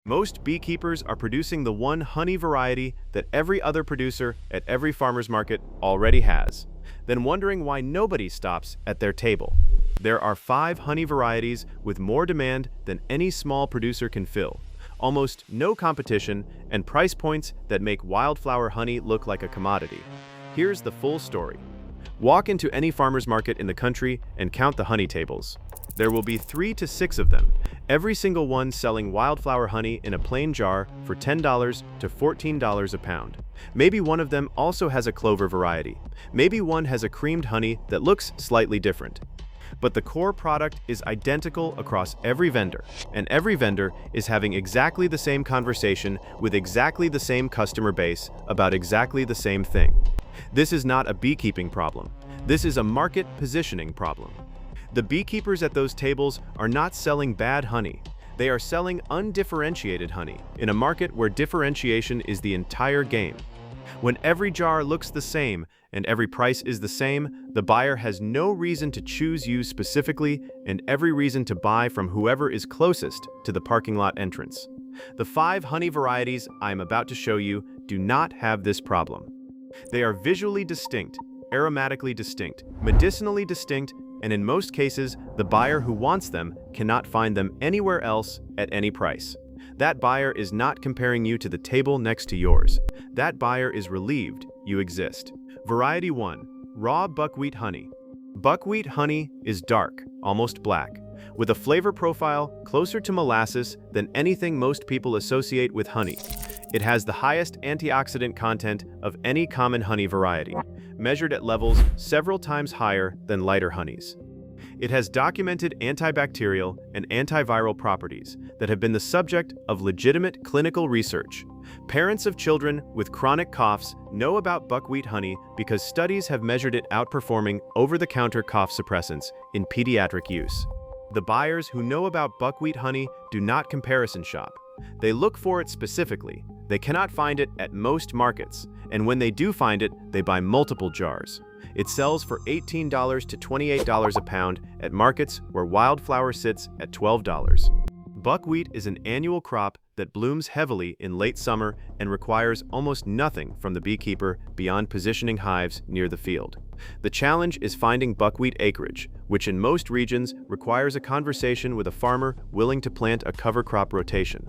Most beekeepers are producing the one honey variety that every other producer at every farmer's market already has, then wondering why nobody stops at their table. There are 5 honey varieties with more demand than any small producer can fill, almost no competition, and price points that make wildflower honey look like a commodity. Here's the full story. Walk into any farmer's market in the country and count the honey tables. There will be 3 to 6 of them, every single one selling wildflower honey in a plain jar for $10 to $14 a pound. Maybe one of them also has a clover variety. Maybe one has a creamed honey that looks slightly different. But the core product is identical across every vendor, and every vendor is having exactly the same conversation with exactly the same customer base about exactly the same thing. This is not a beekeeping problem. This is a market positioning problem. The beekeepers at those tables are not selling bad honey. They are selling undifferentiated honey in a market where differentiation is the entire game. When every jar looks the same and every price is the same, the buyer has no reason to choose you specifically and every reason to buy from whoever is closest to the parking lot entrance. The 5 honey varieties I am about to show you do not have this problem. They are visually distinct, aromatically distinct, medicinally distinct, and in most cases, the buyer who wants them cannot find them anywhere else at any price. That buyer is not comparing you to the table next to yours. That buyer is relieved you exist. Variety 1. Raw buckwheat honey. Buckwheat honey is dark, almost black, with a flavor profile closer to molasses than anything most people associate with honey. It has the highest antioxidant content of any common honey variety, measured at levels several times higher than lighter honeys. It has documented antibacterial and antiviral properties that have been the subject of legitimate clinical research. Parents of children with chronic coughs know about buckwheat honey because studies have measured it outperforming over-the-counter cough suppressants in pediatric use. The buyers who know about buckwheat honey do not comparison shop. They look for it specifically. They cannot find it at most markets, and when they do find it, they buy multiple jars. It sells for $18 to $28 a pound at markets where wildflower sits at $12. Buckwheat is an annual crop that blooms heavily in late summer and requires almost nothing from the beekeeper beyond positioning hives near the field. The challenge is finding buckwheat acreage, which in most regions requires a conversation with a farmer willing to plant a cover crop rotation.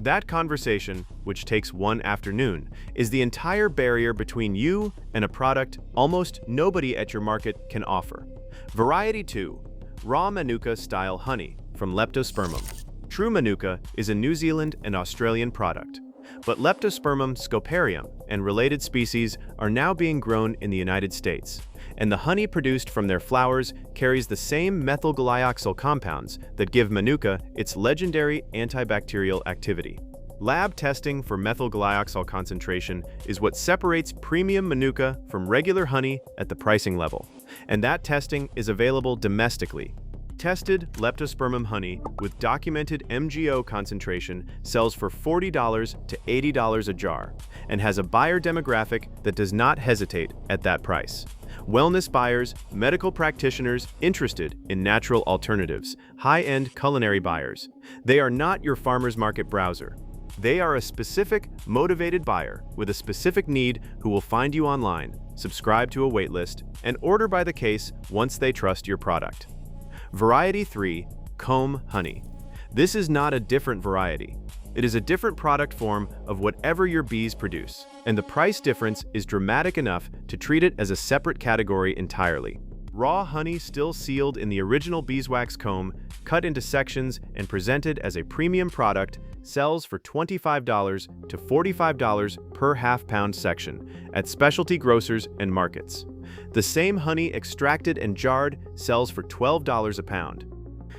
That conversation, which takes one afternoon, is the entire barrier between you and a product almost nobody at your market can offer. Variety 2. Raw Manuka-style honey from Leptospermum. True Manuka is a New Zealand and Australian product, but Leptospermum scoparium and related species are now being grown in the United States, and the honey produced from their flowers carries the same methyl-glyoxyl compounds that give Manuka its legendary antibacterial activity. Lab testing for methyl-glyoxyl concentration is what separates premium Manuka from regular honey at the pricing level, and that testing is available domestically. Tested Leptospermum honey with documented MgO concentration sells for $40 to $80 a jar and has a buyer demographic that does not hesitate at that price. Wellness buyers, medical practitioners interested in natural alternatives, high-end culinary buyers. They are not your farmer's market browser. They are a specific, motivated buyer with a specific need who will find you online, subscribe to a waitlist, and order by the case once they trust your product. Variety 3. Comb honey. This is not a different variety. It is a different product form of whatever your bees produce, and the price difference is dramatic enough to treat it as a separate category entirely. Raw honey still sealed in the original beeswax comb, cut into sections and presented as a premium product, sells for $25 to $45 per half-pound section at specialty grocers and markets. The same honey extracted and jarred sells for $12 a pound.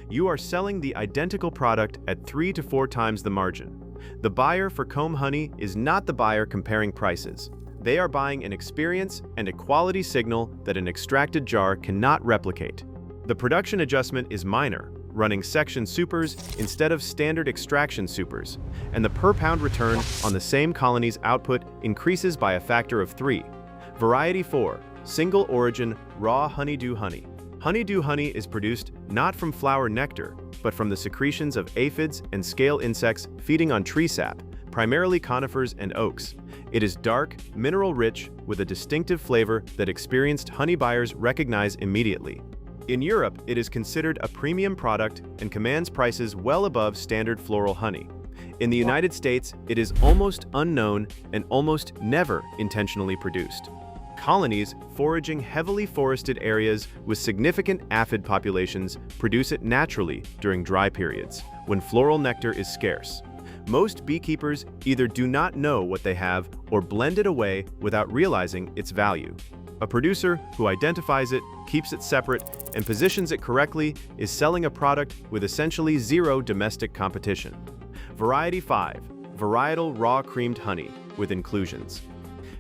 You are selling the identical product at 3 to 4 times the margin. The buyer for comb honey is not the buyer comparing prices. They are buying an experience and a quality signal that an extracted jar cannot replicate. The production adjustment is minor, running section supers instead of standard extraction supers, and the per-pound return on the same colony's output increases by a factor of 3. Variety 4. Single origin raw honeydew honey. Honeydew honey is produced not from flower nectar, but from the secretions of aphids and scale insects feeding on tree sap, primarily conifers and oaks. It is dark, mineral-rich, with a distinctive flavor that experienced honey buyers recognize immediately. In Europe, it is considered a premium product and commands prices well above standard floral honey. In the United States, it is almost unknown and almost never intentionally produced. Colonies foraging heavily forested areas with significant aphid populations produce it naturally during dry periods, when floral nectar is scarce. Most beekeepers either do not know what they have or blend it away without realizing its value. A producer who identifies it, keeps it separate, and positions it correctly is selling a product with essentially zero domestic competition. Variety 5. Varietal raw creamed honey with inclusions.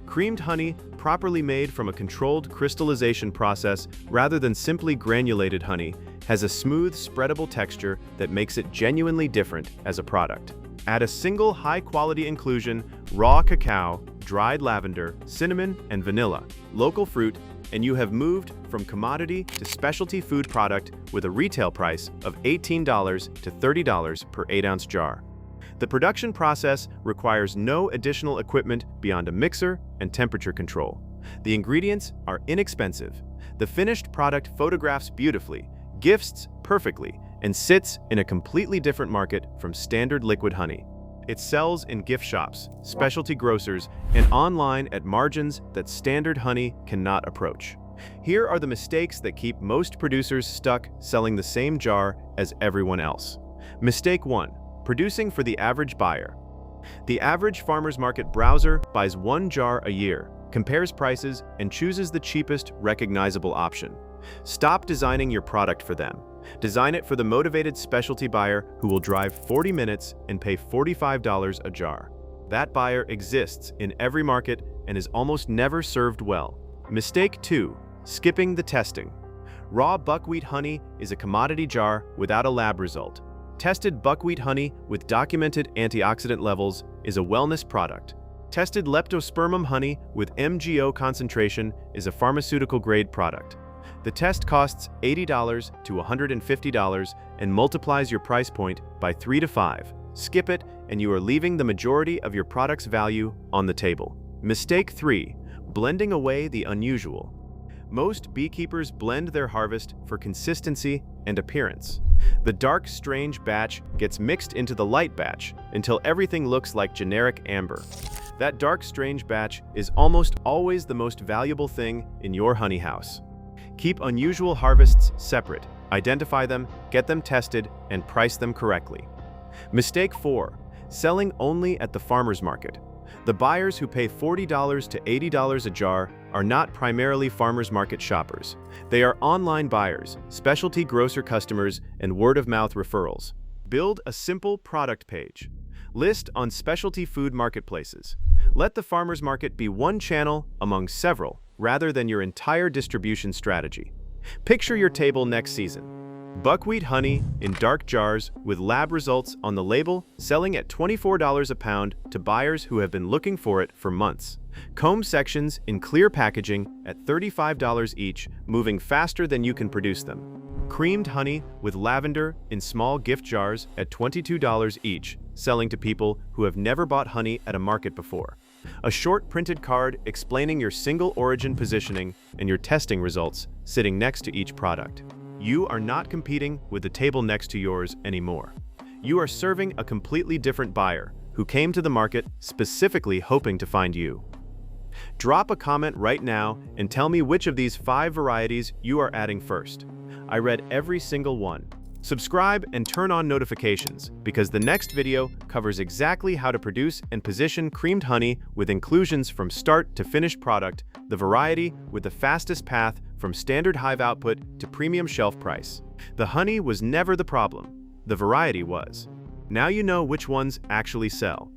Creamed honey, properly made from a controlled crystallization process rather than simply granulated honey, has a smooth, spreadable texture that makes it genuinely different as a product. Add a single high-quality inclusion, raw cacao, dried lavender, cinnamon, and vanilla, local fruit, and you have moved from commodity to specialty food product with a retail price of $18 to $30 per 8-ounce jar. The production process requires no additional equipment beyond a mixer and temperature control. The ingredients are inexpensive. The finished product photographs beautifully, gifts perfectly, and sits in a completely different market from standard liquid honey. It sells in gift shops, specialty grocers, and online at margins that standard honey cannot approach. Here are the mistakes that keep most producers stuck selling the same jar as everyone else. Mistake 1. Producing for the average buyer. The average farmer's market browser buys one jar a year, compares prices, and chooses the cheapest recognizable option. Stop designing your product for them. Design it for the motivated specialty buyer who will drive 40 minutes and pay $45 a jar. That buyer exists in every market and is almost never served well. Mistake 2. Skipping the testing. Raw buckwheat honey is a commodity jar without a lab result. Tested buckwheat honey with documented antioxidant levels is a wellness product. Tested leptospermum honey with MGO concentration is a pharmaceutical-grade product. The test costs $80 to $150 and multiplies your price point by 3 to 5. Skip it, and you are leaving the majority of your product's value on the table. Mistake 3. Blending away the unusual. Most beekeepers blend their harvest for consistency and appearance. The dark, strange batch gets mixed into the light batch until everything looks like generic amber. That dark, strange batch is almost always the most valuable thing in your honey house. Keep unusual harvests separate, identify them, get them tested, and price them correctly. Mistake 4. Selling only at the farmer's market. The buyers who pay $40 to $80 a jar are not primarily farmers market shoppers. They are online buyers, specialty grocer customers, and word-of-mouth referrals. Build a simple product page. List on specialty food marketplaces. Let the farmers market be one channel among several, rather than your entire distribution strategy. Picture your table next season. Buckwheat honey in dark jars with lab results on the label, selling at $24 a pound to buyers who have been looking for it for months. Comb sections in clear packaging at $35 each, moving faster than you can produce them. Creamed honey with lavender in small gift jars at $22 each, selling to people who have never bought honey at a market before. A short printed card explaining your single origin positioning and your testing results sitting next to each product. You are not competing with the table next to yours anymore. You are serving a completely different buyer who came to the market specifically hoping to find you. Drop a comment right now and tell me which of these 5 varieties you are adding first. I read every single one. Subscribe and turn on notifications because the next video covers exactly how to produce and position creamed honey with inclusions from start to finished product, the variety with the fastest path from standard hive output to premium shelf price. The honey was never the problem. The variety was. Now you know which ones actually sell.